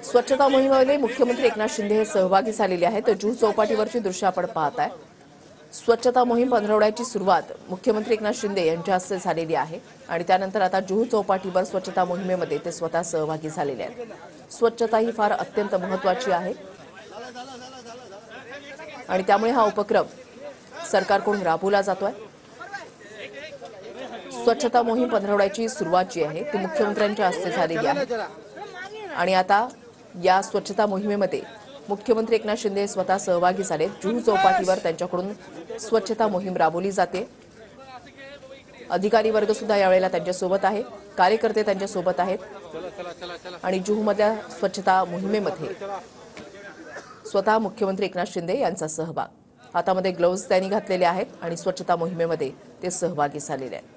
स्वच्छता मोहिमेमध्ये मुख्यमंत्री एकनाथ शिंदे हे सहभागी झालेले आहेत। जुहू चौपाटीवरची दृश्य आपण पाहताय। स्वच्छता मोहीम पंधरवड्याची सुरुवात मुख्यमंत्री एकनाथ शिंदे यांच्या हस्ते झालेली आहे आणि त्यानंतर आता जुहू चौपाटीवर स्वच्छता मोहिमेमध्ये ते स्वतः सहभागी झालेले आहेत। स्वच्छता ही फार अत्यंत महत्त्वाची आहे आणि त्यामुळे हा उपक्रम सरकारकडून राबवला जातोय। स्वच्छता मोहीम पंधरवड्याची सुरुवात जी आहे ती मुख्यमंत्र्यांच्या हस्ते झालेली आहे आणि आता या स्वच्छता मोहिमेमध्ये मुख्यमंत्री एकनाथ शिंदे स्वतः सहभागी झाले। जुहू चौपाटीवर त्यांच्याकडून स्वच्छता मोहीम राबवली जाते। अधिकारी वर्ग सुद्धा यावेळेला त्यांच्यासोबत आहे, कार्यकर्ते त्यांच्यासोबत आहेत आणि जुहूमधल्या स्वच्छता मोहिमेमध्ये स्वतः मुख्यमंत्री एकनाथ शिंदे यांचा सहभाग। हातामध्ये ग्लोव्ज त्यांनी घातलेले आहेत आणि स्वच्छता मोहिमेमध्ये ते सहभागी झालेले आहेत।